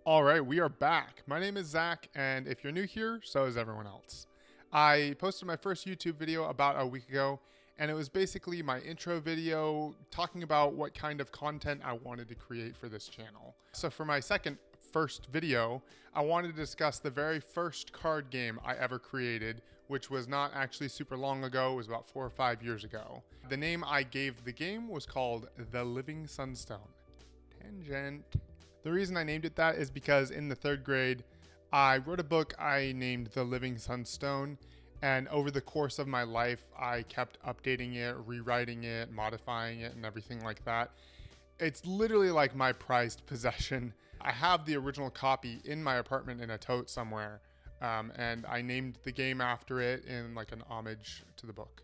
All right, we are back. My name is Zach, and if you're new here, so is everyone else. I posted my first YouTube video about a week ago, and it was basically my intro video talking about what kind of content I wanted to create for this channel. So for my first video, I wanted to discuss the very first card game I ever created, which was not actually super long ago, it was about 4 or 5 years ago. The name I gave the game was called The Living Sunstone. Tangent. The reason I named it that is because in the 3rd grade, I wrote a book I named The Living Sunstone, and over the course of my life, I kept updating it, rewriting it, modifying it, and everything like that. It's literally like my prized possession. I have the original copy in my apartment in a tote somewhere, and I named the game after it in like an homage to the book.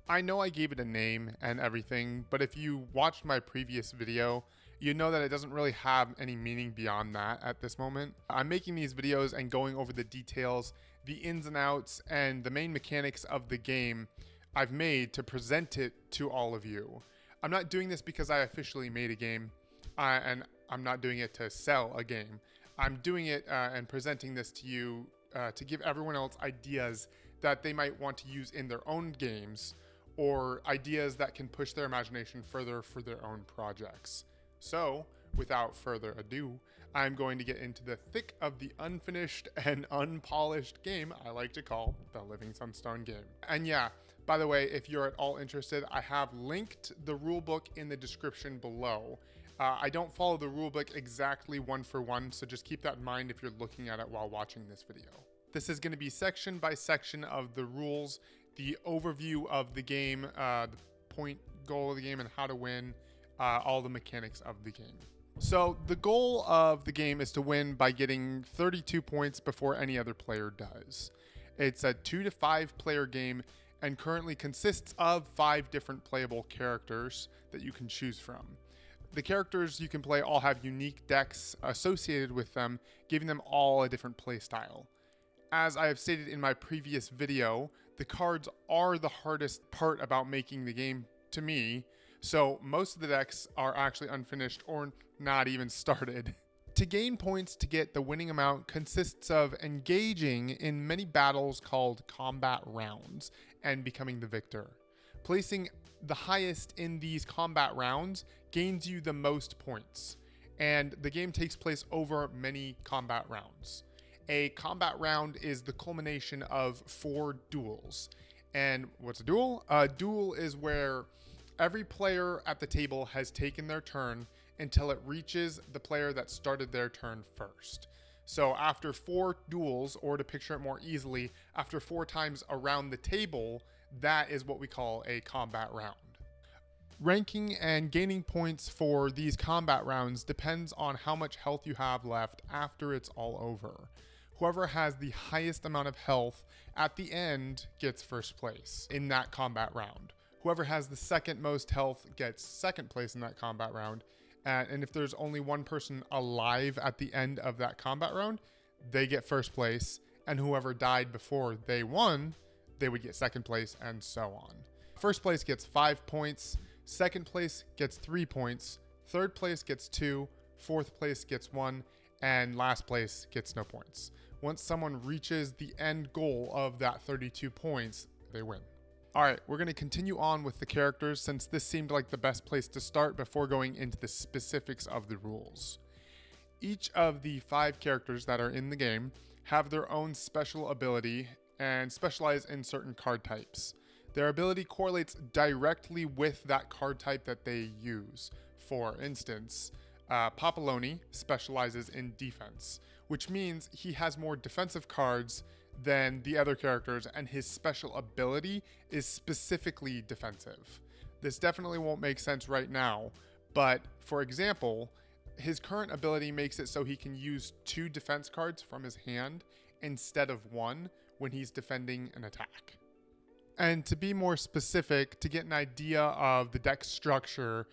I know I gave it a name and everything, but if you watched my previous video, you know that it doesn't really have any meaning beyond that at this moment. I'm making these videos and going over the details, the ins and outs, and the main mechanics of the game I've made to present it to all of you. I'm not doing this because I officially made a game, and I'm not doing it to sell a game. I'm doing it and presenting this to you to give everyone else ideas that they might want to use in their own games, or ideas that can push their imagination further for their own projects. So, without further ado, I'm going to get into the thick of the unfinished and unpolished game I like to call the Living Sunstone game. And yeah, by the way, if you're at all interested, I have linked the rulebook in the description below. I don't follow the rulebook exactly one for one, so just keep that in mind if you're looking at it while watching this video. This is going to be section by section of the rules, the overview of the game, the point goal of the game and how to win, all the mechanics of the game. So the goal of the game is to win by getting 32 points before any other player does. It's a 2 to 5 player game and currently consists of 5 different playable characters that you can choose from. The characters you can play all have unique decks associated with them, giving them all a different play style. As I have stated in my previous video, the cards are the hardest part about making the game to me, so most of the decks are actually unfinished or not even started. To gain points to get the winning amount consists of engaging in many battles called combat rounds and becoming the victor. Placing the highest in these combat rounds gains you the most points, and the game takes place over many combat rounds. A combat round is the culmination of 4 duels. And what's a duel? A duel is where every player at the table has taken their turn until it reaches the player that started their turn first. So after 4 duels, or to picture it more easily, after 4 times around the table, that is what we call a combat round. Ranking and gaining points for these combat rounds depends on how much health you have left after it's all over. Whoever has the highest amount of health at the end gets first place in that combat round. Whoever has the second most health gets second place in that combat round. And if there's only one person alive at the end of that combat round, they get first place. And whoever died before they won, they would get second place, and so on. First place gets 5 points. Second place gets 3 points. Third place gets 2. Fourth place gets 1. And last place gets no points. Once someone reaches the end goal of that 32 points, they win. All right, we're going to continue on with the characters since this seemed like the best place to start before going into the specifics of the rules. Each of the 5 characters that are in the game have their own special ability and specialize in certain card types. Their ability correlates directly with that card type that they use. For instance, Papaloni specializes in defense, which means he has more defensive cards than the other characters, and his special ability is specifically defensive. This definitely won't make sense right now, but for example, his current ability makes it so he can use 2 defense cards from his hand instead of 1 when he's defending an attack. And to be more specific, to get an idea of the deck structure,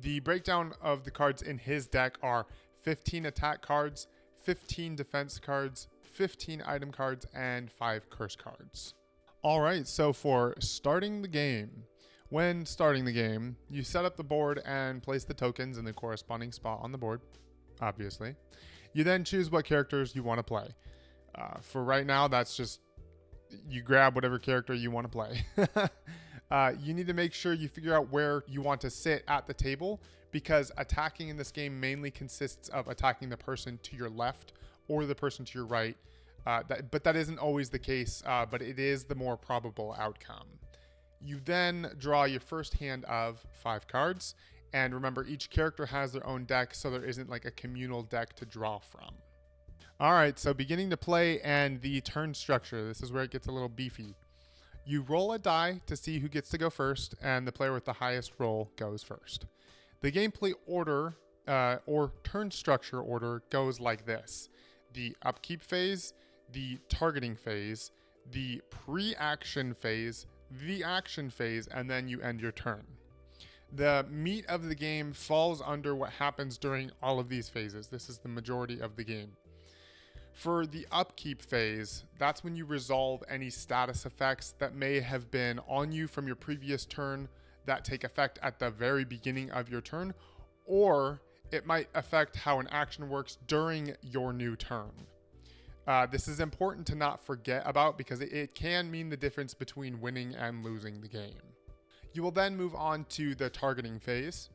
the breakdown of the cards in his deck are 15 attack cards, 15 defense cards, 15 item cards, and 5 curse cards. All right, so for starting the game, when starting the game, you set up the board and place the tokens in the corresponding spot on the board, obviously. You then choose what characters you want to play. For right now, that's just you grab whatever character you want to play. You need to make sure you figure out where you want to sit at the table, because attacking in this game mainly consists of attacking the person to your left or the person to your right. But that isn't always the case, but it is the more probable outcome. You then draw your first hand of 5 cards, and remember, each character has their own deck, so there isn't like a communal deck to draw from. All right, so beginning to play and the turn structure. This is where it gets a little beefy. You roll a die to see who gets to go first, and the player with the highest roll goes first. The gameplay order, or turn structure order, goes like this: the upkeep phase, the targeting phase, the pre-action phase, the action phase, and then you end your turn. The meat of the game falls under what happens during all of these phases. This is the majority of the game. For the upkeep phase, that's when you resolve any status effects that may have been on you from your previous turn that take effect at the very beginning of your turn, or it might affect how an action works during your new turn. This is important to not forget about, because it can mean the difference between winning and losing the game. You will then move on to the targeting phase.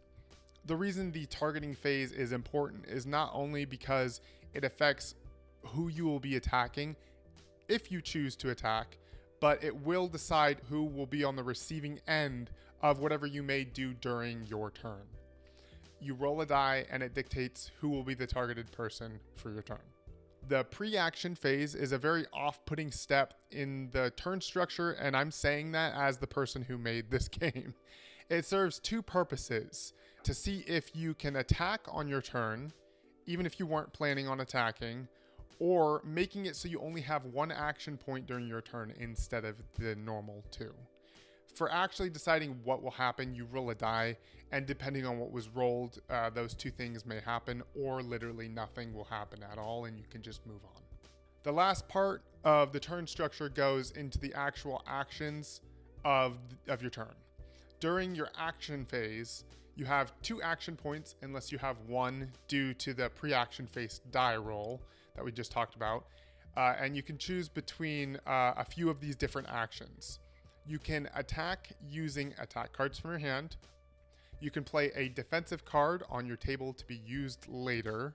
The reason the targeting phase is important is not only because it affects who you will be attacking if you choose to attack, but it will decide who will be on the receiving end of whatever you may do during your turn. You roll a die and it dictates who will be the targeted person for your turn. The pre-action phase is a very off-putting step in the turn structure, and I'm saying that as the person who made this game. It serves 2 purposes: to see if you can attack on your turn, even if you weren't planning on attacking, or making it so you only have 1 action point during your turn instead of the normal 2. For actually deciding what will happen, you roll a die, and depending on what was rolled, those 2 things may happen, or literally nothing will happen at all, and you can just move on. The last part of the turn structure goes into the actual actions of your turn. During your action phase, you have 2 action points, unless you have 1 due to the pre-action phase die roll that we just talked about, and you can choose between a few of these different actions. You can attack using attack cards from your hand. You can play a defensive card on your table to be used later.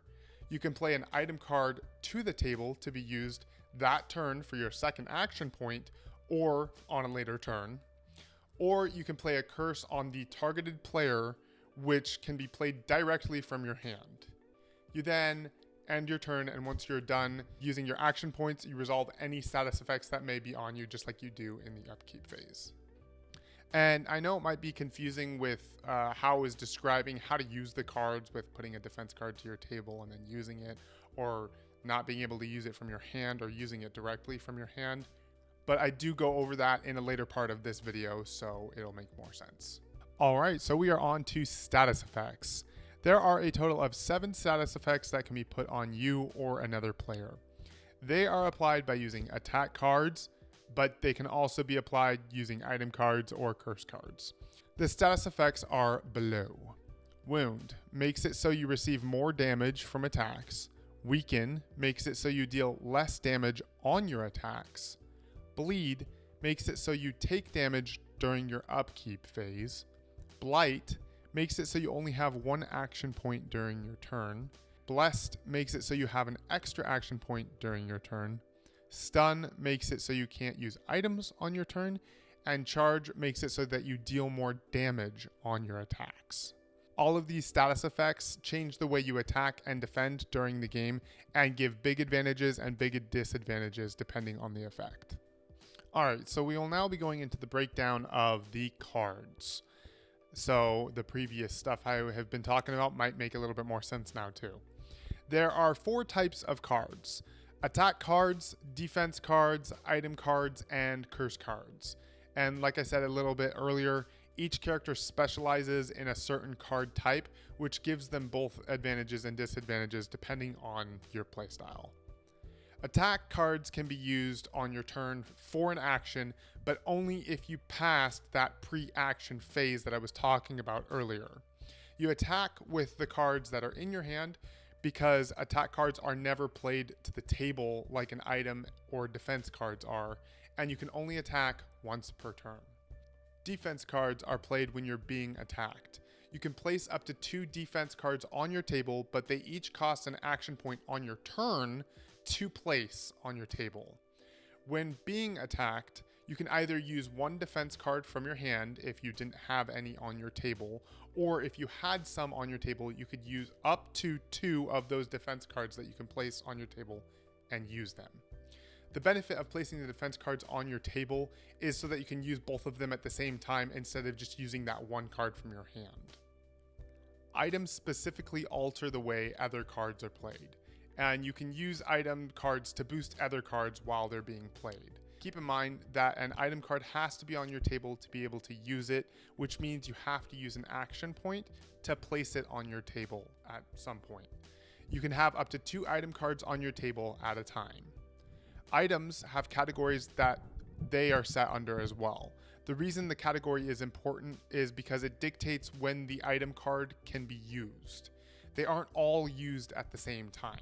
You can play an item card to the table to be used that turn for your second action point or on a later turn. Or you can play a curse on the targeted player, which can be played directly from your hand. You then end your turn, and once you're done using your action points, you resolve any status effects that may be on you, just like you do in the upkeep phase. And I know it might be confusing with how I was describing how to use the cards, with putting a defense card to your table and then using it, or not being able to use it from your hand or using it directly from your hand. But I do go over that in a later part of this video, so it'll make more sense. All right, so we are on to status effects. There are a total of 7 status effects that can be put on you or another player. They are applied by using attack cards, but they can also be applied using item cards or curse cards. The status effects are below. Wound makes it so you receive more damage from attacks. Weaken makes it so you deal less damage on your attacks. Bleed makes it so you take damage during your upkeep phase. Blight makes it so you only have 1 action point during your turn. Blessed makes it so you have an extra action point during your turn. Stun makes it so you can't use items on your turn. And Charge makes it so that you deal more damage on your attacks. All of these status effects change the way you attack and defend during the game, and give big advantages and big disadvantages depending on the effect. Alright, so we will now be going into the breakdown of the cards. So the previous stuff I have been talking about might make a little bit more sense now too. There are 4 types of cards: attack cards, defense cards, item cards, and curse cards. And like I said a little bit earlier, each character specializes in a certain card type, which gives them both advantages and disadvantages depending on your playstyle. Attack cards can be used on your turn for an action, but only if you passed that pre-action phase that I was talking about earlier. You attack with the cards that are in your hand because attack cards are never played to the table like an item or defense cards are, and you can only attack once per turn. Defense cards are played when you're being attacked. You can place up to 2 defense cards on your table, but they each cost an action point on your turn to place on your table. When being attacked, you can either use 1 defense card from your hand if you didn't have any on your table, or if you had some on your table, you could use up to 2 of those defense cards that you can place on your table and use them. The benefit of placing the defense cards on your table is so that you can use both of them at the same time instead of just using that 1 card from your hand. Items specifically alter the way other cards are played, and you can use item cards to boost other cards while they're being played. Keep in mind that an item card has to be on your table to be able to use it, which means you have to use an action point to place it on your table at some point. You can have up to 2 item cards on your table at a time. Items have categories that they are set under as well. The reason the category is important is because it dictates when the item card can be used. They aren't all used at the same time.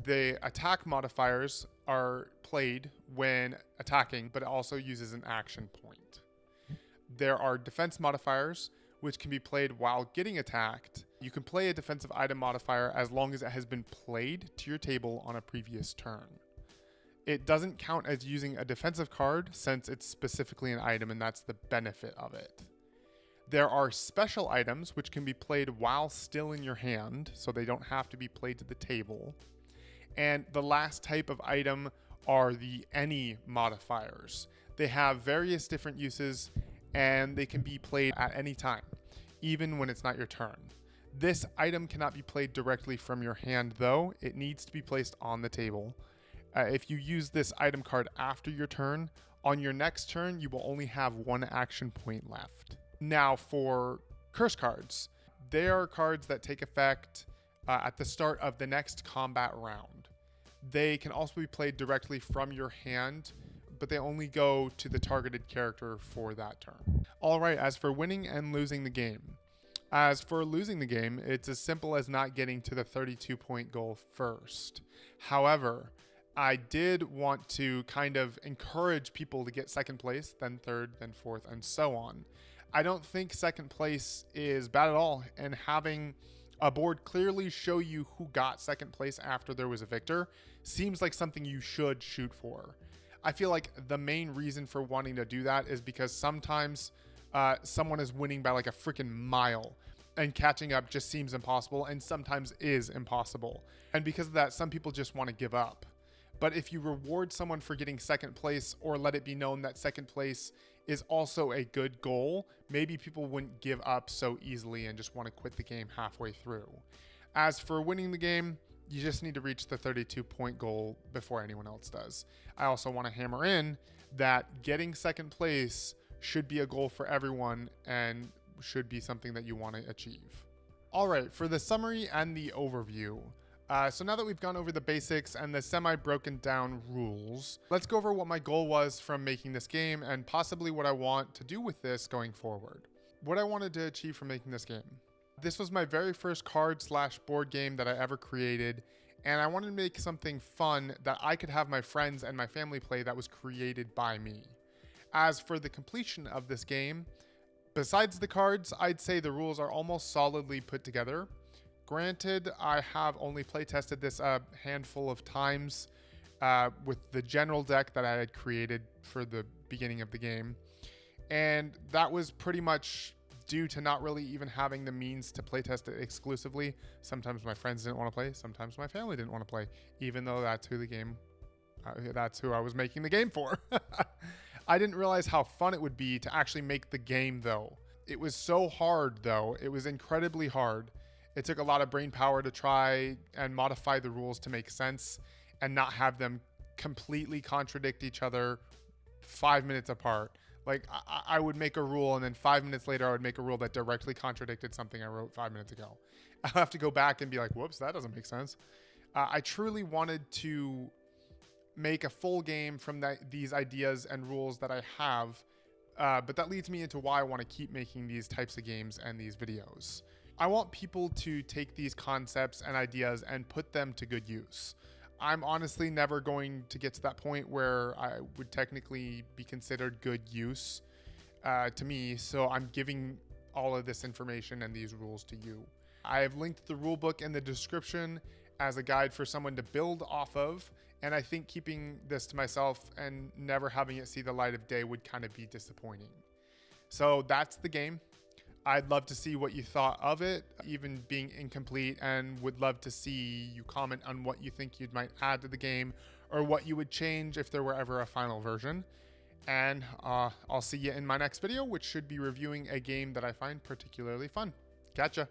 The attack modifiers are played when attacking, but it also uses an action point. There are defense modifiers, which can be played while getting attacked. You can play a defensive item modifier as long as it has been played to your table on a previous turn. It doesn't count as using a defensive card since it's specifically an item, and that's the benefit of it. There are special items which can be played while still in your hand, so they don't have to be played to the table. And the last type of item are the any modifiers. They have various different uses, and they can be played at any time, even when it's not your turn. This item cannot be played directly from your hand though, it needs to be placed on the table. If you use this item card after your turn, on your next turn you will only have 1 action point left. Now for curse cards, they are cards that take effect at the start of the next combat round. They can also be played directly from your hand, but they only go to the targeted character for that turn. Alright, as for winning and losing the game. As for losing the game, it's as simple as not getting to the 32-point goal first. However, I did want to kind of encourage people to get second place, then third, then fourth, and so on. I don't think second place is bad at all, and having a board clearly show you who got second place after there was a victor seems like something you should shoot for. I feel like the main reason for wanting to do that is because sometimes someone is winning by like a freaking mile, and catching up just seems impossible, and sometimes is impossible. And because of that, some people just want to give up. But if you reward someone for getting second place, or let it be known that second place is also a good goal, maybe people wouldn't give up so easily and just want to quit the game halfway through. As for winning the game, you just need to reach the 32-point goal before anyone else does. I also want to hammer in that getting second place should be a goal for everyone and should be something that you want to achieve. All right, for the summary and the overview. So now that we've gone over the basics and the semi-broken down rules, let's go over what my goal was from making this game and possibly what I want to do with this going forward. What I wanted to achieve from making this game. This was my very first card/board game that I ever created, and I wanted to make something fun that I could have my friends and my family play that was created by me. As for the completion of this game, besides the cards, I'd say the rules are almost solidly put together. Granted, I have only playtested this a handful of times with the general deck that I had created for the beginning of the game. And that was pretty much due to not really even having the means to playtest it exclusively. Sometimes my friends didn't want to play, sometimes my family didn't want to play, even though that's who I was making the game for. I didn't realize how fun it would be to actually make the game though. It was so hard though, it was incredibly hard. It took a lot of brain power to try and modify the rules to make sense and not have them completely contradict each other 5 minutes apart. Like I would make a rule and then 5 minutes later I would make a rule that directly contradicted something I wrote 5 minutes ago. I'll have to go back and be like, whoops, that doesn't make sense. I truly wanted to make a full game from these ideas and rules that I have, but that leads me into why I want to keep making these types of games and these videos. I want people to take these concepts and ideas and put them to good use. I'm honestly never going to get to that point where I would technically be considered good use to me, so I'm giving all of this information and these rules to you. I have linked the rulebook in the description as a guide for someone to build off of, and I think keeping this to myself and never having it see the light of day would kind of be disappointing. So that's the game. I'd love to see what you thought of it, even being incomplete, and would love to see you comment on what you think you might add to the game or what you would change if there were ever a final version. And I'll see you in my next video, which should be reviewing a game that I find particularly fun. Catcha!